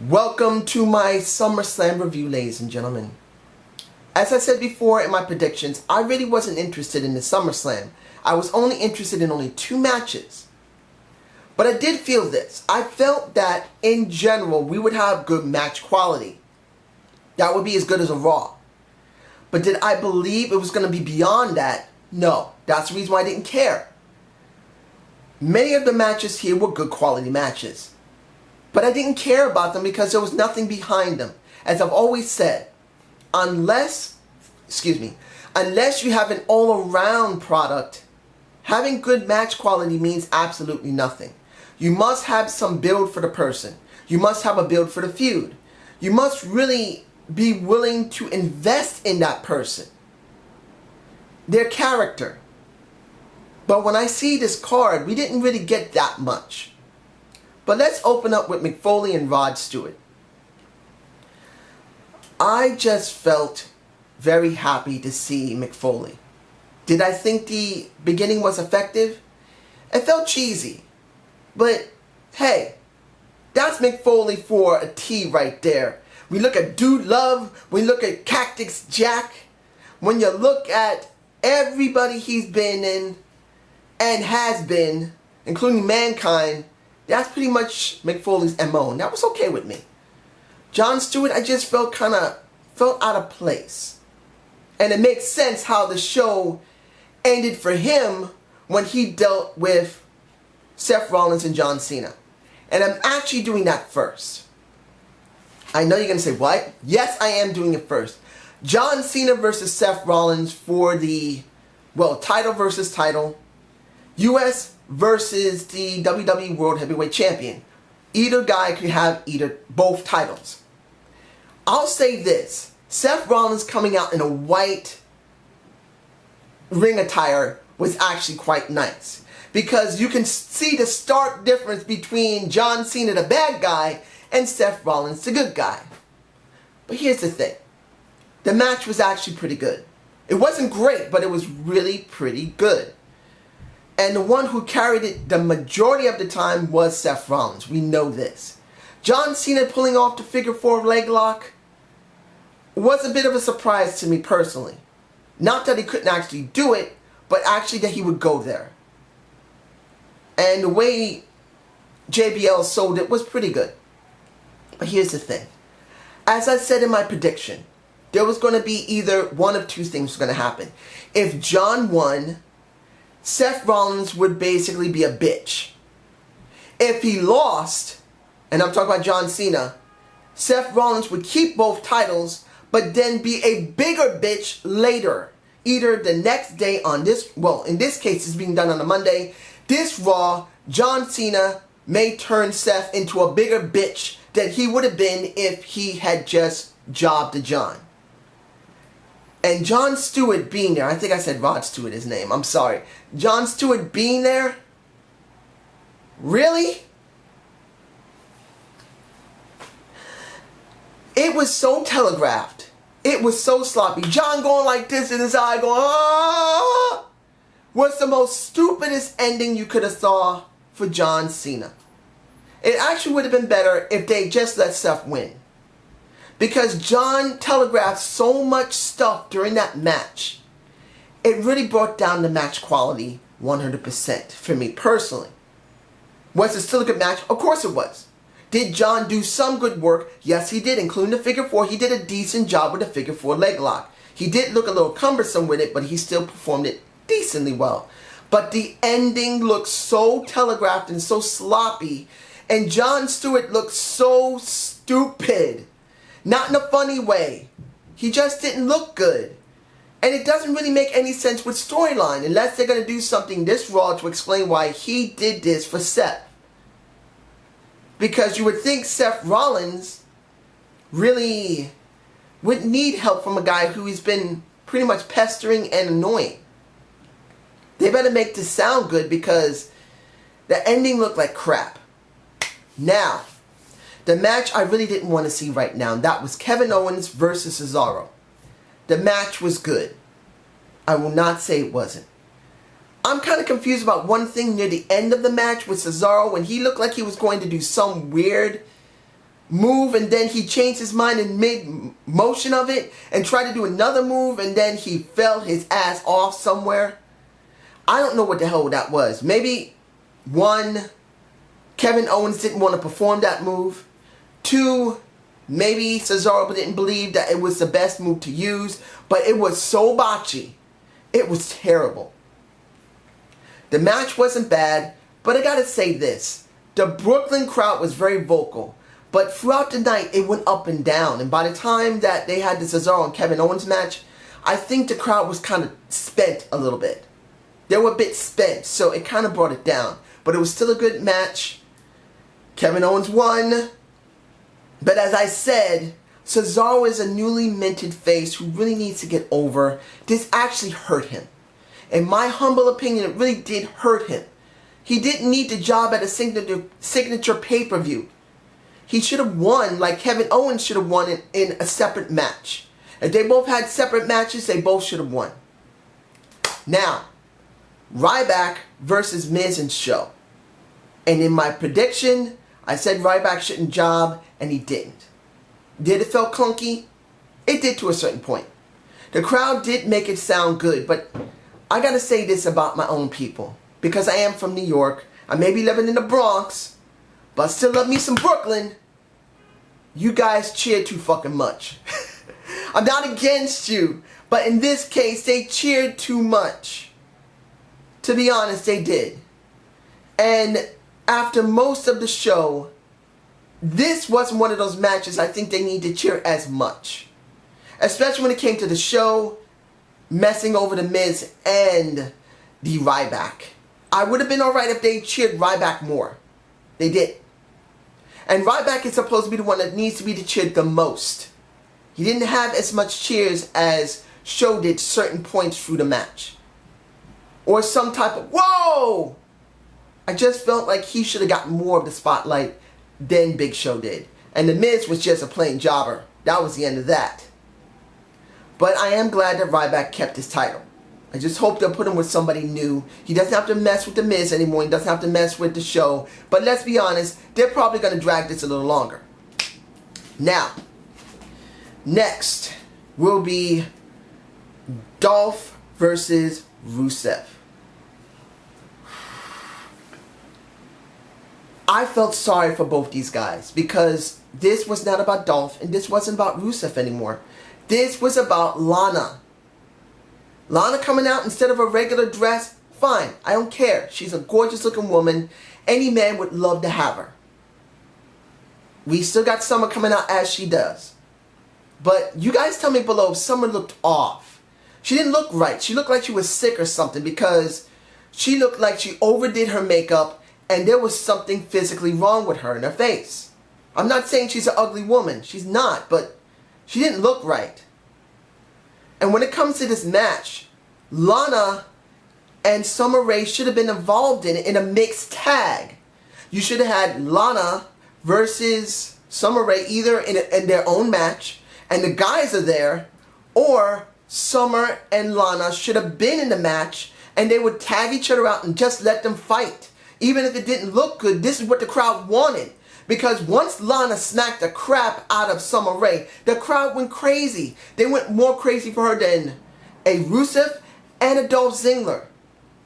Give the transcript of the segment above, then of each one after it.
Welcome to my SummerSlam review, ladies and gentlemen. As I said before in my predictions, I really wasn't interested in the SummerSlam. I was only interested in only 2 matches. But I did feel this. I felt that, in general, we would have good match quality. That would be as good as a Raw. But did I believe it was going to be beyond that? No. That's the reason why I didn't care. Many of the matches here were good quality matches. But I didn't care about them because there was nothing behind them. As I've always said, unless you have an all-around product, having good match quality means absolutely nothing. You must have some build for the person. You must have a build for the feud. You must really be willing to invest in that person, their character. But when I see this card, we didn't really get that much. But let's open up with Mick Foley and Rod Stewart. I just felt very happy to see Mick Foley. Did I think the beginning was effective? It felt cheesy. But hey, that's Mick Foley for a T right there. We look at Dude Love, we look at Cactus Jack. When you look at everybody he's been in and has been, including Mankind, that's pretty much Mick Foley's MO, and that was okay with me. Jon Stewart, I just felt out of place. And it makes sense how the show ended for him when he dealt with Seth Rollins and John Cena. And I'm actually doing that first. I know you're going to say, what? Yes, I am doing it first. John Cena versus Seth Rollins for the, title versus title. US versus the WWE World Heavyweight Champion. Either guy could have both titles. I'll say this. Seth Rollins coming out in a white ring attire was actually quite nice. Because you can see the stark difference between John Cena, the bad guy, and Seth Rollins, the good guy. But here's the thing. The match was actually pretty good. It wasn't great, but it was really pretty good. And the one who carried it the majority of the time was Seth Rollins. We know this. John Cena pulling off the figure 4 leg lock was a bit of a surprise to me personally. Not that he couldn't actually do it, but actually that he would go there. And the way JBL sold it was pretty good. But here's the thing. As I said in my prediction, there was going to be either one of 2 things was going to happen. If John won, Seth Rollins would basically be a bitch. If he lost, and I'm talking about John Cena, Seth Rollins would keep both titles, but then be a bigger bitch later. Either the next day on this, in this case it's being done on a Monday. This Raw, John Cena may turn Seth into a bigger bitch than he would have been if he had just jobbed to John. And Jon Stewart being there, I think I said Rod Stewart, his name, I'm sorry. Jon Stewart being there? Really? It was so telegraphed. It was so sloppy. John going like this in his eye going, ah! Was the most stupidest ending you could have saw for John Cena. It actually would have been better if they just let Seth win. Because John telegraphed so much stuff during that match. It really brought down the match quality 100% for me personally. Was it still a good match? Of course it was. Did John do some good work? Yes, he did, including the figure 4. He did a decent job with the figure 4 leg lock. He did look a little cumbersome with it, but he still performed it decently well. But the ending looked so telegraphed and so sloppy, and Jon Stewart looked so stupid. Not in a funny way. He just didn't look good. And it doesn't really make any sense with storyline unless they're going to do something this Raw to explain why he did this for Seth. Because you would think Seth Rollins really wouldn't need help from a guy who he's been pretty much pestering and annoying. They better make this sound good because the ending looked like crap. Now, the match I really didn't want to see right now, and that was Kevin Owens versus Cesaro. The match was good. I will not say it wasn't. I'm kind of confused about one thing near the end of the match with Cesaro when he looked like he was going to do some weird move and then he changed his mind in mid-motion of it and tried to do another move and then he fell his ass off somewhere. I don't know what the hell that was. Maybe, one, Kevin Owens didn't want to perform that move. Two, maybe Cesaro didn't believe that it was the best move to use. But it was so botchy. It was terrible. The match wasn't bad, but I gotta say this. The Brooklyn crowd was very vocal. But throughout the night, it went up and down. And by the time that they had the Cesaro and Kevin Owens match, I think the crowd was kind of spent a little bit. They were a bit spent, so it kind of brought it down. But it was still a good match. Kevin Owens won. But as I said, Cesaro is a newly minted face who really needs to get over. This actually hurt him. In my humble opinion, it really did hurt him. He didn't need the job at a signature pay-per-view. He should have won like Kevin Owens should have won in a separate match. If they both had separate matches, they both should have won. Now, Ryback versus Miz and Show. And in my prediction, I said Ryback shouldn't job, and he didn't. Did it feel clunky? It did to a certain point. The crowd did make it sound good, but I gotta say this about my own people. Because I am from New York, I may be living in the Bronx, but I still love me some Brooklyn. You guys cheered too fucking much. I'm not against you, but in this case, they cheered too much. To be honest, they did. And after most of the show, this wasn't one of those matches I think they need to cheer as much. Especially when it came to the show, messing over the Miz and the Ryback. I would have been alright if they cheered Ryback more. They did. And Ryback is supposed to be the one that needs to be cheered the most. He didn't have as much cheers as Show did certain points through the match. Or some type of, whoa! I just felt like he should have gotten more of the spotlight than Big Show did. And The Miz was just a plain jobber. That was the end of that. But I am glad that Ryback kept his title. I just hope they'll put him with somebody new. He doesn't have to mess with The Miz anymore. He doesn't have to mess with the Show. But let's be honest, they're probably going to drag this a little longer. Now, next will be Dolph versus Rusev. I felt sorry for both these guys because this was not about Dolph and this wasn't about Rusev anymore. This was about Lana. Lana coming out instead of a regular dress, fine, I don't care. She's a gorgeous looking woman. Any man would love to have her. We still got Summer coming out as she does. But you guys tell me below if Summer looked off. She didn't look right. She looked like she was sick or something because she looked like she overdid her makeup and there was something physically wrong with her in her face. I'm not saying she's an ugly woman. She's not, but she didn't look right. And when it comes to this match, Lana and Summer Rae should have been involved in it in a mixed tag. You should have had Lana versus Summer Rae either in their own match, and the guys are there, or Summer and Lana should have been in the match, and they would tag each other out and just let them fight. Even if it didn't look good, this is what the crowd wanted. Because once Lana smacked the crap out of Summer Rae, the crowd went crazy. They went more crazy for her than a Rusev and a Dolph Ziggler.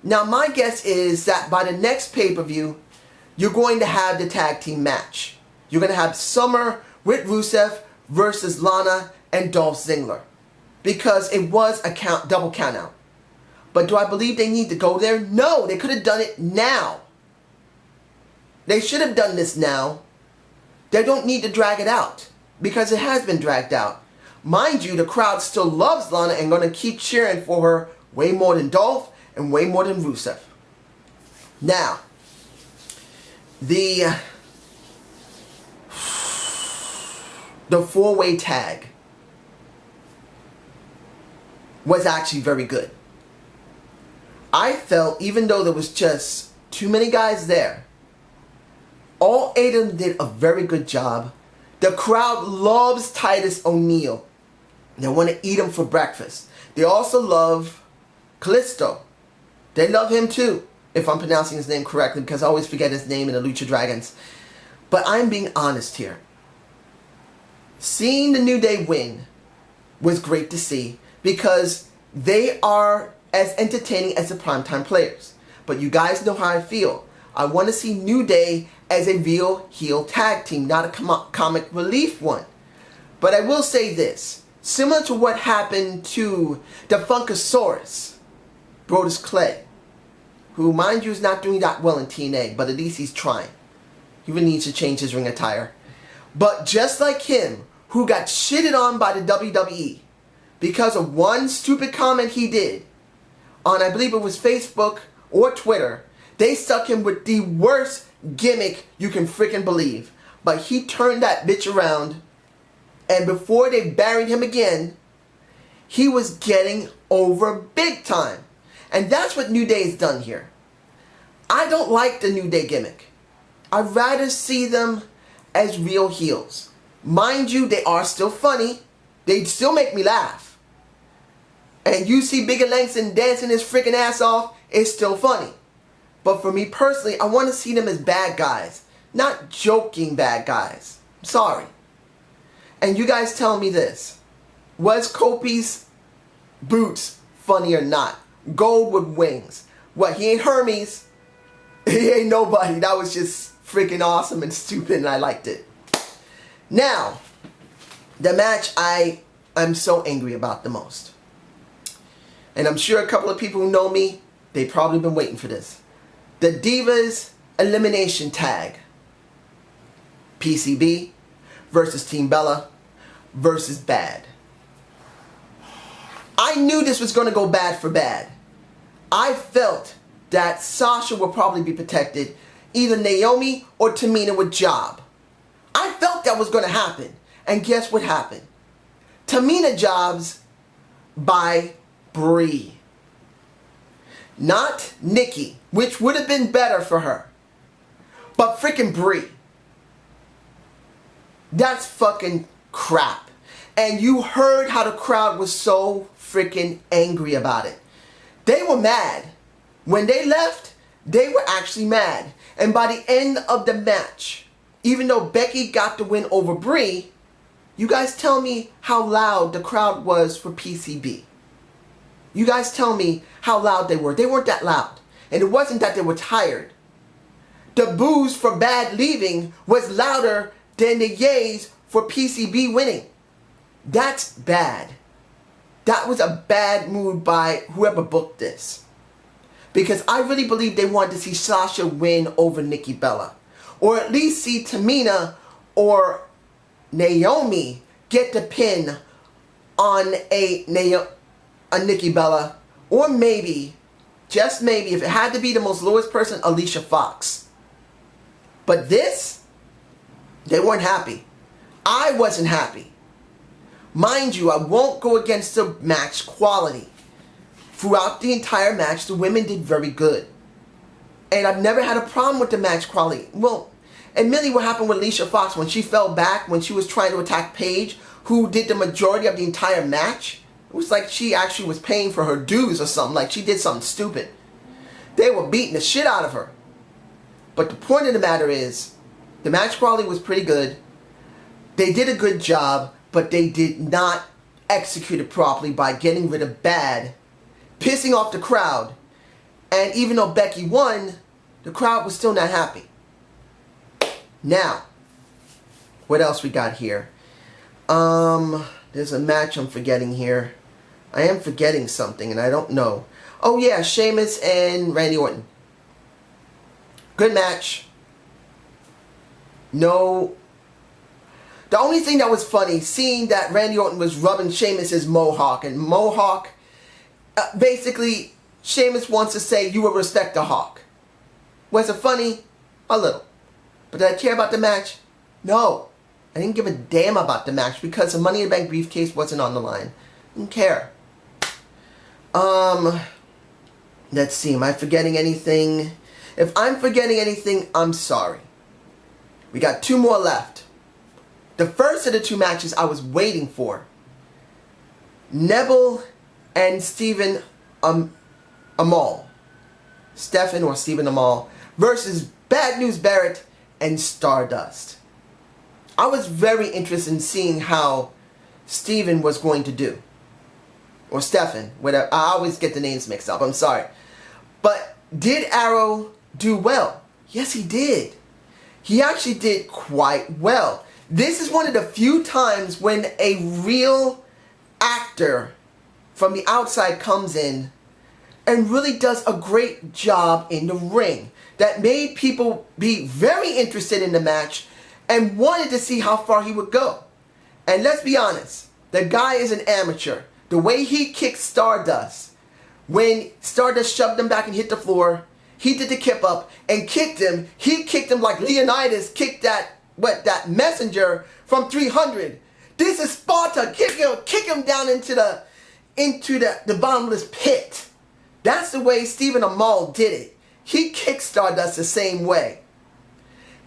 Now my guess is that by the next pay-per-view, you're going to have the tag team match. You're going to have Summer with Rusev versus Lana and Dolph Ziggler. Because it was a double count out. But do I believe they need to go there? No, they could have done it now. They should have done this now. They don't need to drag it out because it has been dragged out. Mind you, the crowd still loves Lana and going to keep cheering for her way more than Dolph and way more than Rusev. Now, the four-way tag was actually very good. I felt, even though there was just too many guys there, all 8 of them did a very good job. The crowd loves Titus O'Neil. They want to eat him for breakfast. They also love Kalisto. They love him too, if I'm pronouncing his name correctly, because I always forget his name in the Lucha Dragons. But I'm being honest here. seeing the New Day win was great to see because they are as entertaining as the primetime players. But you guys know how I feel. I want to see New Day as a real heel tag team, not a comic relief one. But I will say this. Similar to what happened to the Funkasaurus, Brodus Clay, who, mind you, is not doing that well in TNA, but at least he's trying. He really needs to change his ring attire. But just like him, who got shitted on by the WWE because of one stupid comment he did on, I believe it was Facebook or Twitter, they stuck him with the worst gimmick you can freaking believe. But he turned that bitch around, and before they buried him again, he was getting over big time. And that's what New Day's done here. I don't like the New Day gimmick. I'd rather see them as real heels. Mind you, they are still funny. They still make me laugh. And you see Biggie Langston dancing his freaking ass off, it's still funny. But for me personally, I want to see them as bad guys. Not joking bad guys. I'm sorry. And you guys tell me this. Was Kofi's boots funny or not? Gold with wings. What, he ain't Hermes? He ain't nobody. That was just freaking awesome and stupid, and I liked it. Now, the match I'm so angry about the most. And I'm sure a couple of people who know me, they've probably been waiting for this. The Divas Elimination Tag. PCB versus Team Bella versus Bad. I knew this was going to go bad for Bad. I felt that Sasha would probably be protected. Either Naomi or Tamina would job. I felt that was going to happen. And guess what happened? Tamina jobs by Brie. Not Nikki, which would have been better for her. But freaking Brie. That's fucking crap. And you heard how the crowd was so freaking angry about it. They were mad. When they left, they were actually mad. And by the end of the match, even though Becky got the win over Brie, you guys tell me how loud the crowd was for PCB. You guys tell me how loud they were. They weren't that loud. And it wasn't that they were tired. The boos for Bad leaving was louder than the yays for PCB winning. That's bad. That was a bad move by whoever booked this. Because I really believe they wanted to see Sasha win over Nikki Bella. Or at least see Tamina or Naomi get the pin on a Nikki Bella. Or maybe, just maybe, if it had to be the most lowest person, Alicia Fox. But this, they weren't happy. I wasn't happy. Mind you, I won't go against the match quality. Throughout the entire match, the women did very good. And I've never had a problem with the match quality. Well, admittedly, what happened with Alicia Fox when she fell back, when she was trying to attack Paige, who did the majority of the entire match, it was like she actually was paying for her dues or something, like she did something stupid. They were beating the shit out of her. But the point of the matter is, the match quality was pretty good. They did a good job, but they did not execute it properly by getting rid of Bad, pissing off the crowd. And even though Becky won, the crowd was still not happy. Now, what else we got here? There's a match I'm forgetting here. I am forgetting something and I don't know. Oh yeah, Sheamus and Randy Orton. Good match. No. The only thing that was funny, seeing that Randy Orton was rubbing Sheamus' mohawk. And mohawk, basically, Sheamus wants to say, you will respect the hawk. Was it funny? A little. But did I care about the match? No. I didn't give a damn about the match because the Money in the Bank briefcase wasn't on the line. Didn't care. Let's see, am I forgetting anything? If I'm forgetting anything, I'm sorry. We got two more left. The first of the two matches I was waiting for. Neville and Stephen Amell. Stephen or Stephen Amell versus Bad News Barrett and Stardust. I was very interested in seeing how Steven was going to do. Or Stefan, whatever. I always get the names mixed up. I'm sorry. But did Arrow do well? Yes, he did. He actually did quite well. This is one of the few times when a real actor from the outside comes in and really does a great job in the ring. That made people be very interested in the match and wanted to see how far he would go. And let's be honest, the guy is an amateur. The way he kicked Stardust, when Stardust shoved him back and hit the floor, he did the kip up and kicked him. He kicked him like Leonidas kicked that messenger from 300. This is Sparta. Kick him down into the bottomless pit. That's the way Stephen Amell did it. He kicked Stardust the same way.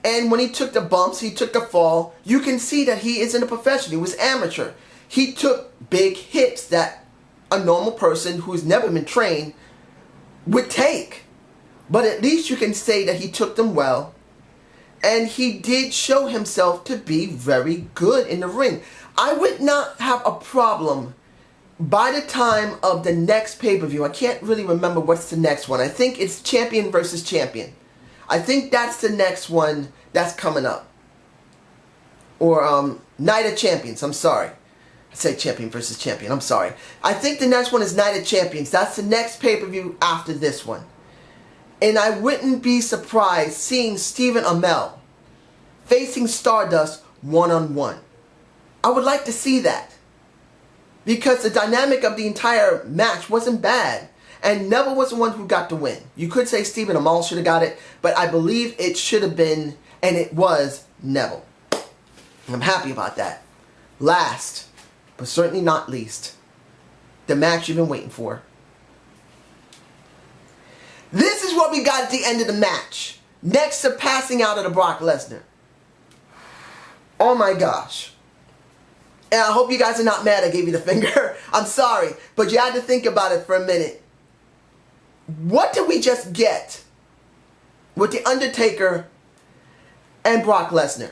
And when he took the bumps, he took the fall, you can see that he isn't a professional. He was amateur. He took big hits that a normal person who's never been trained would take. But at least you can say that he took them well. And he did show himself to be very good in the ring. I would not have a problem by the time of the next pay-per-view. I can't really remember what's the next one. I think it's champion versus champion. I think that's the next one that's coming up. Or Night of Champions. I'm sorry. I said champion versus champion. I'm sorry. I think the next one is Night of Champions. That's the next pay-per-view after this one. And I wouldn't be surprised seeing Stephen Amell facing Stardust one-on-one. I would like to see that. Because the dynamic of the entire match wasn't bad. And Neville was the one who got the win. You could say Stephen Amell should have got it, but I believe it should have been, and it was, Neville. I'm happy about that. Last, but certainly not least, the match you've been waiting for. This is what we got at the end of the match. Next to passing out of the Brock Lesnar. Oh my gosh. And I hope you guys are not mad I gave you the finger. I'm sorry, but you had to think about it for a minute. What did we just get with The Undertaker and Brock Lesnar?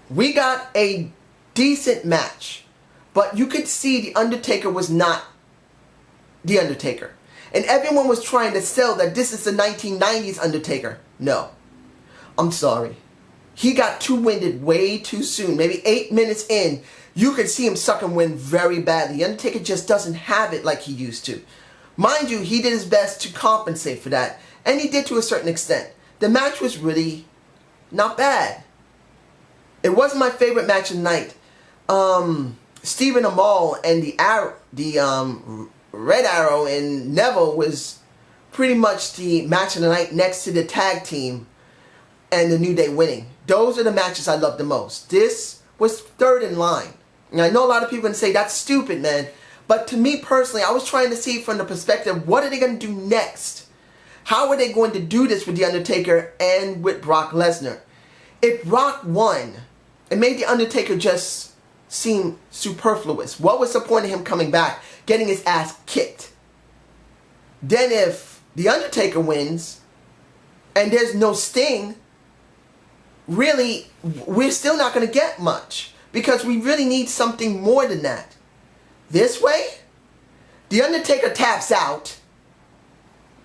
We got a decent match, but you could see The Undertaker was not The Undertaker. And everyone was trying to sell that this is the 1990s Undertaker. No. I'm sorry. He got too winded way too soon. Maybe 8 minutes in, you could see him sucking wind very badly. The Undertaker just doesn't have it like he used to. Mind you, he did his best to compensate for that. And he did to a certain extent. The match was really not bad. It wasn't my favorite match of the night. Stephen Amell and the Red Arrow and Neville was pretty much the match of the night next to the tag team and the New Day winning. Those are the matches I love the most. This was third in line. And I know a lot of people can say, that's stupid, man. But to me personally, I was trying to see from the perspective, what are they going to do next? How are they going to do this with The Undertaker and with Brock Lesnar? If Brock won, it made The Undertaker just seem superfluous. What was the point of him coming back, getting his ass kicked? Then if The Undertaker wins, and there's no Sting, really, we're still not going to get much. Because we really need something more than that. This way, The Undertaker taps out,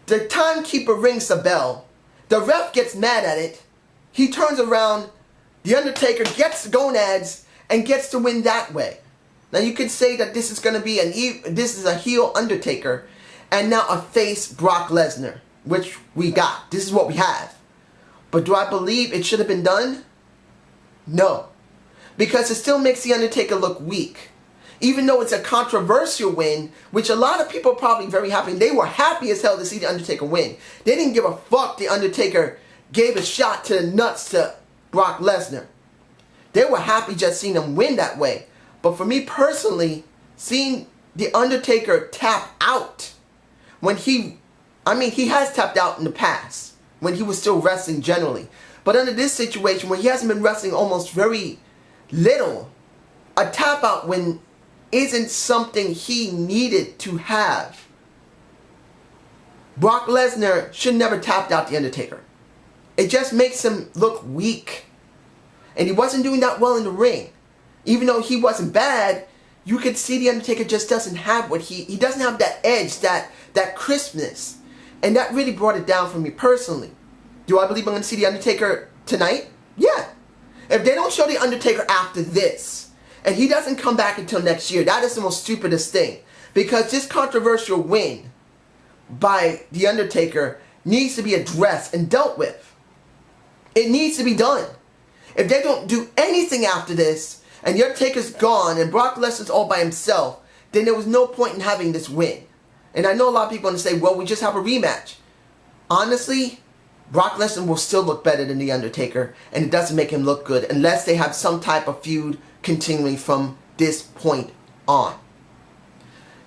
the timekeeper rings the bell, the ref gets mad at it, he turns around, The Undertaker gets the gonads and gets to win that way. Now you could say that this is going to be this is a heel Undertaker and now a face Brock Lesnar, which we got. This is what we have. But do I believe it should have been done? No. Because it still makes The Undertaker look weak. Even though it's a controversial win, which a lot of people are probably very happy. They were happy as hell to see The Undertaker win. They didn't give a fuck The Undertaker gave a shot to the nuts to Brock Lesnar. They were happy just seeing him win that way. But for me personally, seeing The Undertaker tap out when he has tapped out in the past when he was still wrestling generally. But under this situation where he hasn't been wrestling almost very little, a tap out when isn't something he needed to have. Brock Lesnar should never tapped out The Undertaker. It just makes him look weak. And he wasn't doing that well in the ring. Even though he wasn't bad, you could see The Undertaker just doesn't have what he doesn't have that edge, that crispness. And that really brought it down for me personally. Do I believe I'm going to see The Undertaker tonight? Yeah. If they don't show The Undertaker after this, and he doesn't come back until next year, that is the most stupidest thing. Because this controversial win by The Undertaker needs to be addressed and dealt with. It needs to be done. If they don't do anything after this, and The Undertaker's gone, and Brock Lesnar's all by himself, then there was no point in having this win. And I know a lot of people are going to say, well, we just have a rematch. Honestly, Brock Lesnar will still look better than The Undertaker, and it doesn't make him look good unless they have some type of feud continuing from this point on.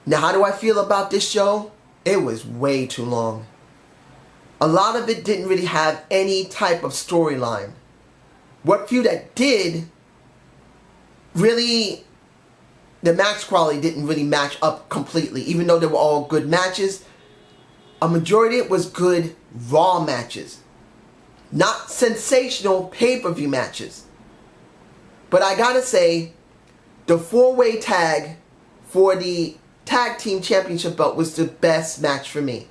Now, how do I feel about this show? It was way too long. A lot of it didn't really have any type of storyline. What few that did, really, the match quality didn't really match up completely. Even though they were all good matches, a majority of it was good Raw matches. Not sensational pay-per-view matches. But I gotta say, the 4-way tag for the Tag Team Championship belt was the best match for me.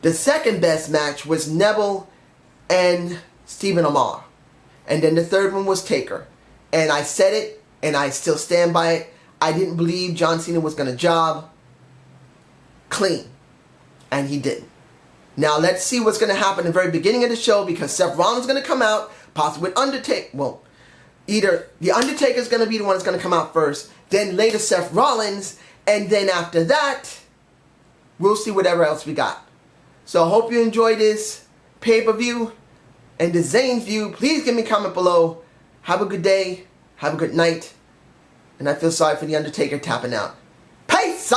The second best match was Neville and Stephen Amell. And then the third one was Taker. And I said it, and I still stand by it. I didn't believe John Cena was going to job clean. And he didn't. Now let's see what's going to happen in the very beginning of the show, because Seth Rollins is going to come out, possibly with Undertaker. Well, either the Undertaker is going to be the one that's going to come out first, then later Seth Rollins, and then after that, we'll see whatever else we got. So I hope you enjoy this pay-per-view and the Zane view. Please give me a comment below. Have a good day. Have a good night. And I feel sorry for The Undertaker tapping out. Peace!